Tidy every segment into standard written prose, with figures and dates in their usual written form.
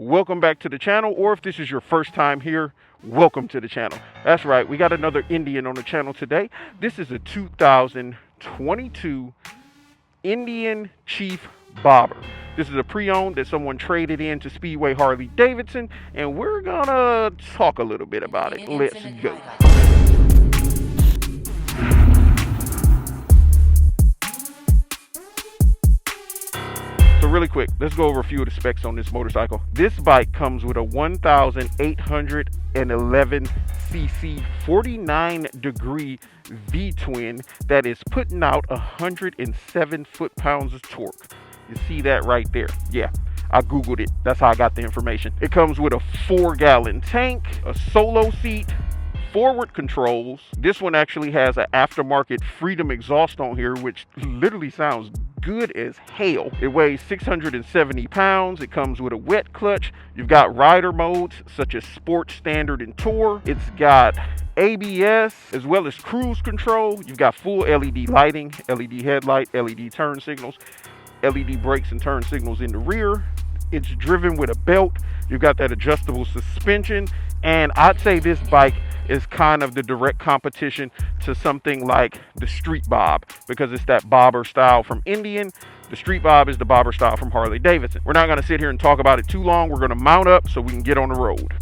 welcome back to the channel, or if this is your first time here, welcome to the channel. That's right, we got another Indian on the channel today. This is a 2022 Indian Chief Bobber. This is a pre-owned that someone traded in to Speedway Harley-Davidson, and we're gonna talk a little bit about it. Let's go. So really quick, let's go over a few of the specs on this motorcycle. This bike comes with a 1,811cc 49-degree V-twin that is putting out 107 foot-pounds of torque. You see that right there? Yeah, I googled it. That's how I got the information. It comes with a 4-gallon tank, a solo seat, forward controls. This one actually has an aftermarket Freedom exhaust on here, which literally sounds good as hell. It weighs 670 pounds. It comes with a wet clutch. You've got rider modes such as Sport, Standard, and Tour. It's got ABS as well as cruise control. You've got full LED lighting, LED headlight, LED turn signals, LED brakes and turn signals in the rear. It's driven with a belt. You've got that adjustable suspension, and I'd say this bike is kind of the direct competition to something like the Street Bob, because it's that bobber style from Indian. The Street Bob is the bobber style from Harley-Davidson. We're not going to sit here and talk about it too long. We're going to mount up so we can get on the road.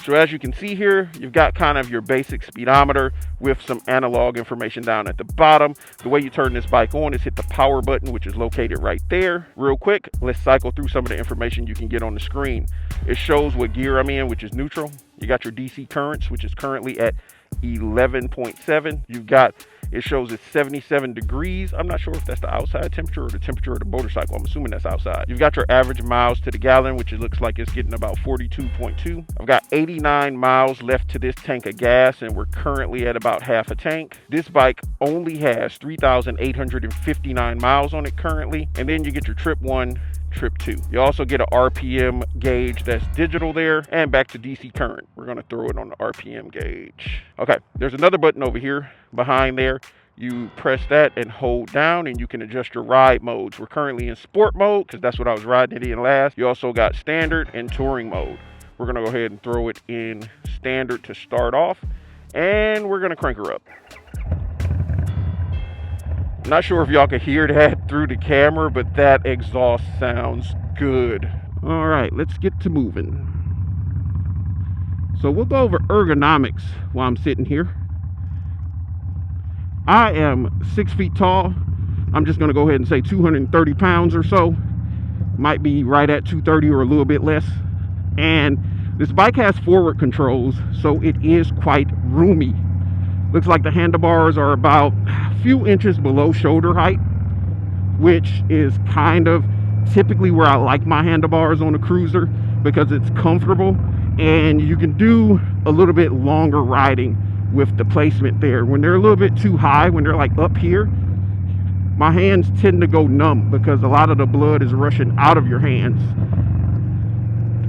So as you can see here, you've got kind of your basic speedometer with some analog information down at the bottom. The way you turn this bike on is hit the power button, which is located right there. Real quick, let's cycle through some of the information you can get on the screen. It shows what gear I'm in, which is neutral. You got your DC currents, which is currently at 11.7. You've got, it shows it's 77 degrees. I'm not sure if that's the outside temperature or the temperature of the motorcycle. I'm assuming that's outside. You've got your average miles to the gallon, which it looks like it's getting about 42.2. I've got 89 miles left to this tank of gas, and we're currently at about half a tank. This bike only has 3,859 miles on it currently. And then you get your trip 1, trip 2. You also get a RPM gauge that's digital there, and back to DC current. We're going to throw it on the RPM gauge. Okay, there's another button over here behind there. You press that and hold down, and you can adjust your ride modes. We're currently in sport mode because that's what I was riding it in last. You also got standard and touring mode. We're going to go ahead and throw it in standard to start off, and we're going to crank her up. Not sure if y'all can hear that through the camera, but that exhaust sounds good. All right, let's get to moving. So we'll go over ergonomics while I'm sitting here. I am 6 feet tall. I'm just gonna go ahead and say 230 pounds or so. Might be right at 230 or a little bit less. And this bike has forward controls, so it is quite roomy. Looks like the handlebars are about a few inches below shoulder height, which is kind of typically where I like my handlebars on a cruiser, because it's comfortable and you can do a little bit longer riding with the placement there. When they're a little bit too high, when they're like up here, my hands tend to go numb because a lot of the blood is rushing out of your hands.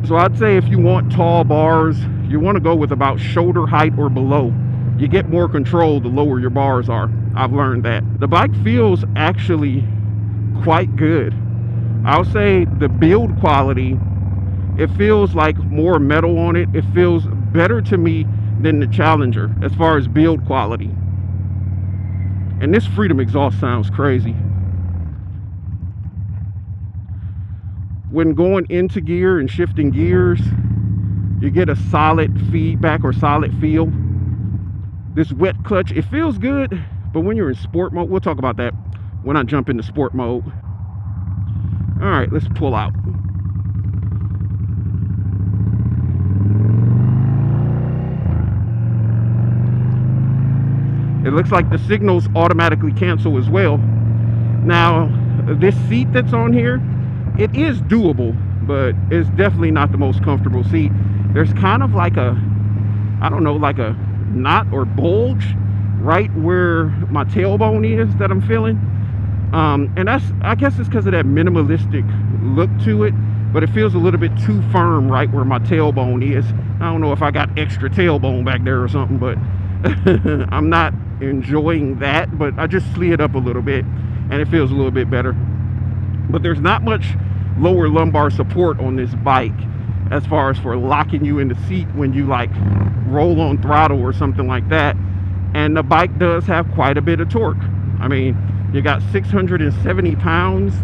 So I'd say if you want tall bars, you want to go with about shoulder height or below. You get more control the lower your bars are. I've learned that. The bike feels actually quite good. I'll say the build quality, it feels like more metal on it. It feels better to me than the Challenger as far as build quality. And this Freedom exhaust sounds crazy. When going into gear and shifting gears, you get a solid feedback or solid feel. This wet clutch, it feels good, but when you're in sport mode, we'll talk about that when I jump into sport mode. All right, let's pull out. It looks like the signals automatically cancel as well. Now, this seat that's on here, it is doable, but it's definitely not the most comfortable seat. There's kind of like a, I don't know, like a knot or bulge right where my tailbone is that I'm feeling, and that's, I guess it's because of that minimalistic look to it, but it feels a little bit too firm right where my tailbone is. I don't know if I got extra tailbone back there or something, but I'm not enjoying that. But I just slid up a little bit and it feels a little bit better. But there's not much lower lumbar support on this bike, as far as for locking you in the seat when you like roll on throttle or something like that. And the bike does have quite a bit of torque. I mean, you got 670 pounds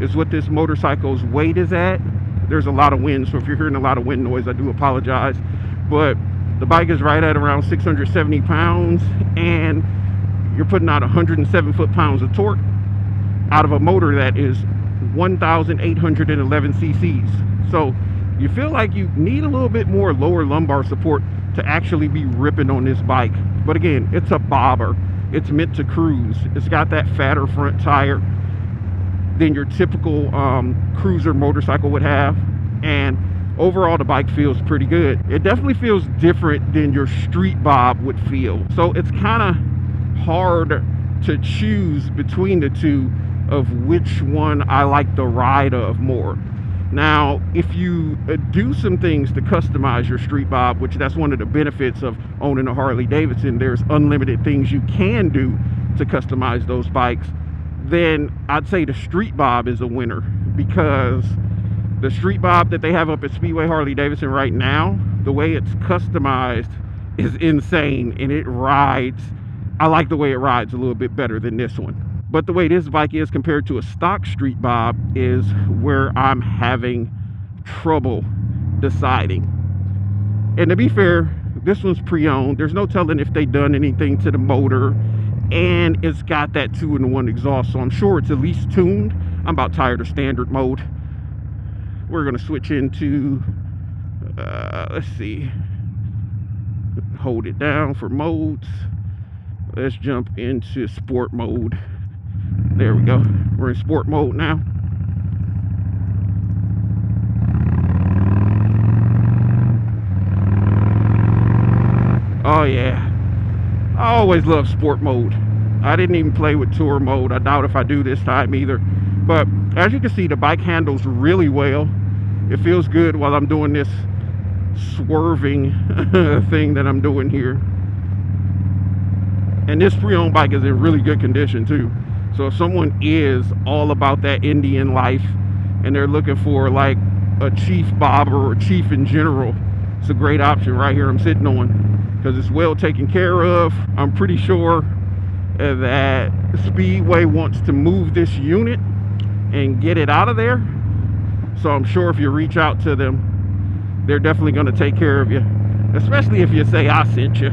is what this motorcycle's weight is at. There's a lot of wind, so if you're hearing a lot of wind noise, I do apologize. But the bike is right at around 670 pounds, and you're putting out 107 foot-pounds of torque out of a motor that is 1,811 cc's. So you feel like you need a little bit more lower lumbar support to actually be ripping on this bike. But again, it's a bobber. It's meant to cruise. It's got that fatter front tire than your typical cruiser motorcycle would have, and overall the bike feels pretty good. It definitely feels different than your street bob would feel. So it's kind of hard to choose between the two of which one I like the ride of more. Now, if you do some things to customize your street bob, which that's one of the benefits of owning a Harley-Davidson, there's unlimited things you can do to customize those bikes, then I'd say the street bob is a winner, because the street bob that they have up at Speedway Harley-Davidson right now, the way it's customized is insane, and it rides. I like the way it rides a little bit better than this one. But the way this bike is compared to a stock street bob is where I'm having trouble deciding. And to be fair, this one's pre-owned. There's no telling if they've done anything to the motor, and it's got that 2-in-1 exhaust, so I'm sure it's at least tuned. I'm about tired of standard mode. We're gonna switch into let's see, hold it down for modes. Let's jump into sport mode. There we go. We're in sport mode now. Oh yeah, I always love sport mode. I didn't even play with tour mode. I doubt if I do this time either. But as you can see, the bike handles really well. It feels good while I'm doing this swerving thing that I'm doing here. And this pre-owned bike is in really good condition too. So if someone is all about that Indian life and they're looking for like a chief bobber or chief in general, it's a great option right here I'm sitting on, because it's well taken care of. I'm pretty sure that Speedway wants to move this unit and get it out of there. So I'm sure if you reach out to them, they're definitely going to take care of you, especially if you say I sent you.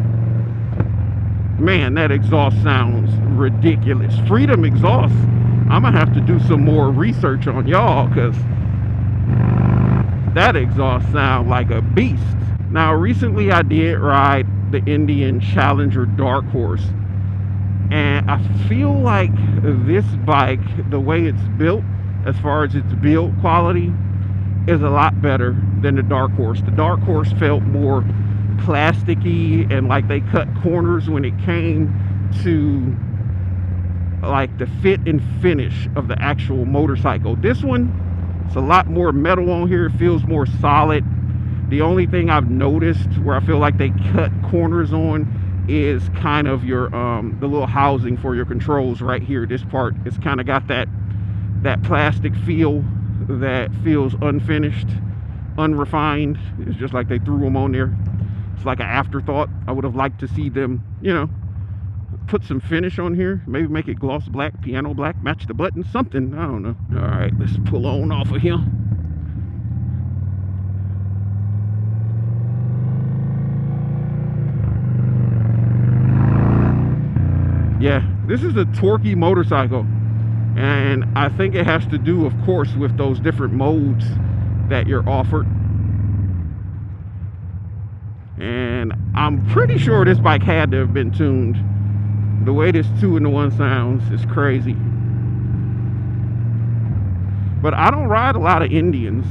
Man, that exhaust sounds ridiculous. Freedom exhaust, I'm gonna have to do some more research on y'all, because that exhaust sounds like a beast. Now recently I did ride the Indian Challenger Dark Horse, and I feel like this bike, the way it's built, as far as its build quality, is a lot better than the Dark Horse. The Dark Horse felt more plasticky, and like they cut corners when it came to like the fit and finish of the actual motorcycle. This one, it's a lot more metal on here. It feels more solid. The only thing I've noticed where I feel like they cut corners on is kind of your the little housing for your controls right here. This part, it's kind of got that plastic feel that feels unfinished, unrefined. It's just like they threw them on there. It's like an afterthought. I would have liked to see them, you know, put some finish on here. Maybe make it gloss black, piano black, match the buttons, something. I don't know. All right, let's pull on off of here. Yeah, this is a torquey motorcycle, and I think it has to do, of course, with those different modes that you're offered. And I'm pretty sure this bike had to have been tuned. The way this 2-in-1 sounds is crazy. But I don't ride a lot of Indians.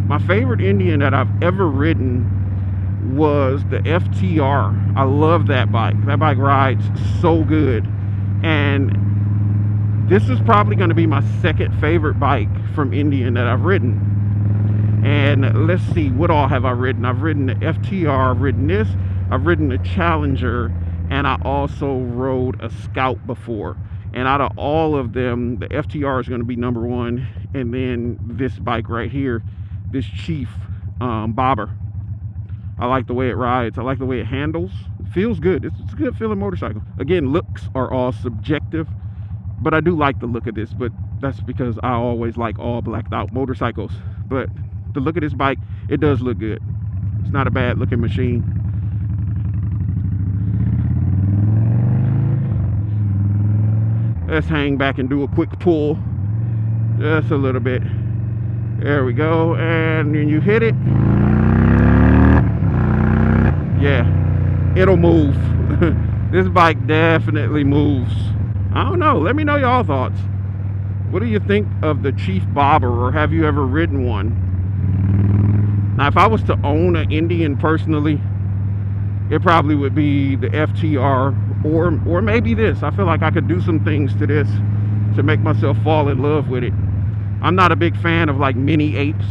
My favorite Indian that I've ever ridden was the FTR. I love that bike. That bike rides so good. And this is probably going to be my second favorite bike from Indian that I've ridden. And let's see, what all have I ridden? I've ridden the FTR, I've ridden this, I've ridden the Challenger, and I also rode a Scout before. And out of all of them, the FTR is going to be #1, and then this bike right here, this Chief Bobber. I like the way it rides. I like the way it handles. It feels good. It's a good feeling motorcycle. Again, looks are all subjective, but I do like the look of this. But that's because I always like all blacked out motorcycles. But the look of this bike, it does look good. It's not a bad looking machine. Let's hang back and do a quick pull. Just a little bit. There we go. And then you hit it. Yeah, it'll move. This bike definitely moves. I don't know. Let me know y'all thoughts. What do you think of the Chief Bobber, or have you ever ridden one? Now, if I was to own an Indian personally, it probably would be the FTR or maybe this. I feel like I could do some things to this to make myself fall in love with it. I'm not a big fan of like mini apes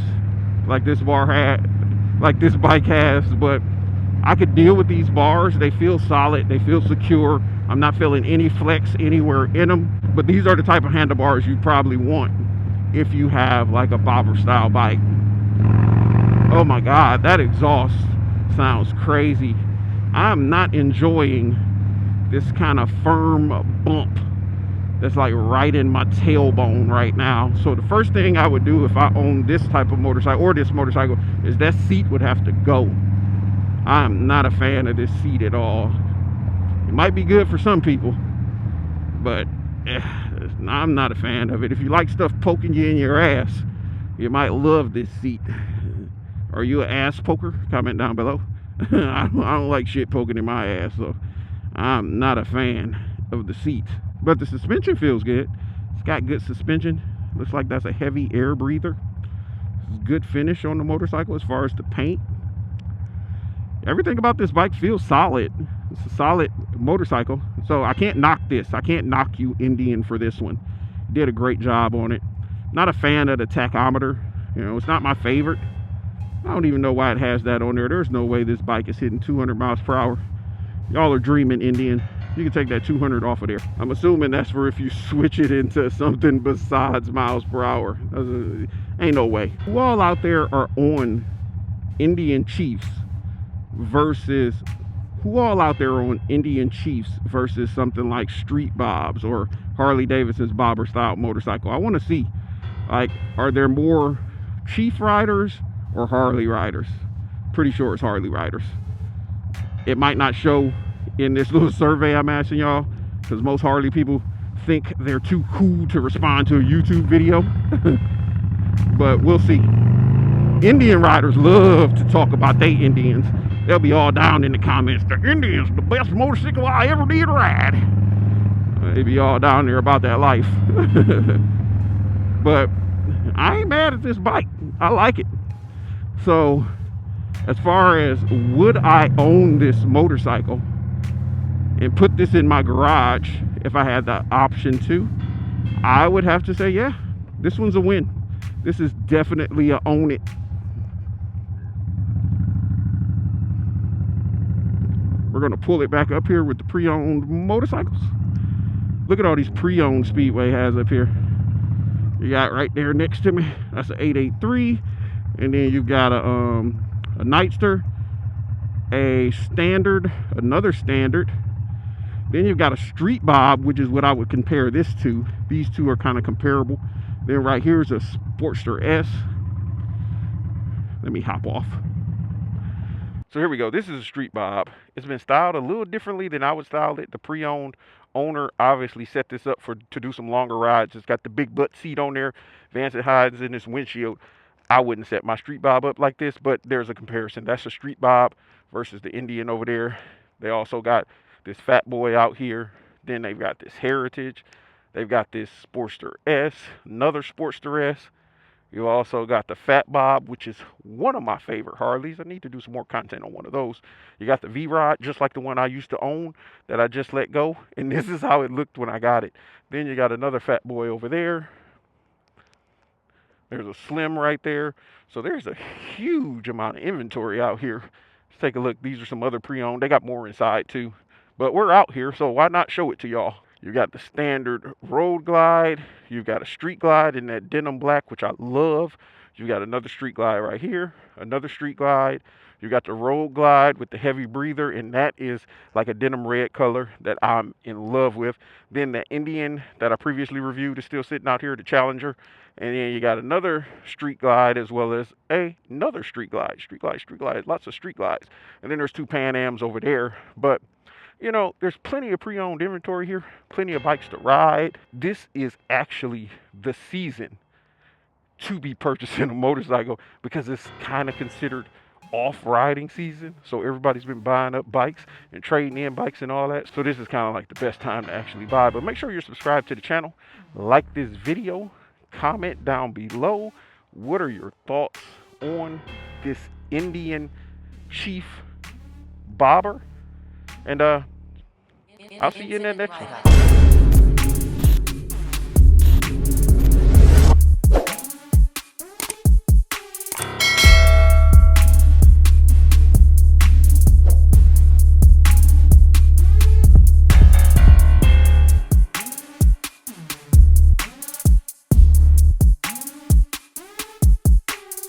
like this bike has, but I could deal with these bars. They feel solid, they feel secure. I'm not feeling any flex anywhere in them. But these are the type of handlebars you probably want if you have like a bobber style bike. Oh my God, that exhaust sounds crazy. I'm not enjoying this kind of firm bump that's like right in my tailbone right now. So the first thing I would do if I owned this type of motorcycle, or this motorcycle, is that seat would have to go. I'm not a fan of this seat at all. It might be good for some people, but I'm not a fan of it. If you like stuff poking you in your ass, you might love this seat. Are you an ass poker? Comment down below. I don't like shit poking in my ass, so I'm not a fan of the seat. But the suspension feels good. It's got good suspension. Looks like that's a heavy air breather. Good finish on the motorcycle as far as the paint. Everything about this bike feels solid. It's a solid motorcycle, so I can't knock this. I can't knock you, Indian, for this one. Did a great job on it. Not a fan of the tachometer. You know, it's not my favorite. I don't even know why it has that on there. There's no way this bike is hitting 200 miles per hour. Y'all are dreaming, Indian. You can take that 200 off of there. I'm assuming that's for if you switch it into something besides miles per hour. Ain't no way. Who all out there are on Indian Chiefs versus something like Street Bobs or Harley-Davidson's bobber style motorcycle? I want to see, like, are there more Chief riders or Harley riders? Pretty sure it's Harley riders. It might not show in this little survey I'm asking y'all, because most Harley people think they're too cool to respond to a YouTube video. But we'll see. Indian riders love to talk about they Indians. They'll be all down in the comments. The Indian's the best motorcycle I ever did ride. They be all down there about that life. But I ain't mad at this bike. I like it. So as far as would I own this motorcycle and put this in my garage if I had the option to, I would have to say, yeah, this one's a win. This is definitely a own it. We're gonna pull it back up here with the pre-owned motorcycles. Look at all these pre-owned Speedway has up here. You got right there next to me, that's an 883, and then you've got a Nightster, a Standard, another Standard. Then you've got a Street Bob, which is what I would compare this to. These two are kind of comparable. Then right here is a Sportster S. Let me hop off. So here we go. This is a Street Bob. It's been styled a little differently than I would style it. The pre-owned owner obviously set this up to do some longer rides. It's got the big butt seat on there. Vance hides in this windshield. I wouldn't set my Street Bob up like this, but there's a comparison. That's a Street Bob versus the Indian over there. They also got this Fat Boy out here. Then they've got this Heritage. They've got this Sportster S, another Sportster S. You also got the Fat Bob, which is one of my favorite Harleys. I need to do some more content on one of those. You got the V-Rod, just like the one I used to own that I just let go. And this is how it looked when I got it. Then you got another Fat Boy over there. There's a Slim right there. So there's a huge amount of inventory out here. Let's take a look. These are some other pre-owned. They got more inside too. But we're out here, so why not show it to y'all? You got the standard road glide. You've got a street glide in that denim black, which I love. You got another street glide right here, another street glide. You got the road glide with the heavy breather, and that is like a denim red color that I'm in love with. Then the Indian that I previously reviewed is still sitting out here, the Challenger. And then you got another street glide as well as another street glide, lots of street glides. And then there's two Pan Ams over there. But you know, there's plenty of pre-owned inventory here, plenty of bikes to ride. This is actually the season to be purchasing a motorcycle because it's kind of considered off-riding season. So everybody's been buying up bikes and trading in bikes and all that. So this is kind of like the best time to actually buy. But make sure you're subscribed to the channel, like this video, comment down below. What are your thoughts on this Indian Chief bobber? And I'll see you in the next one.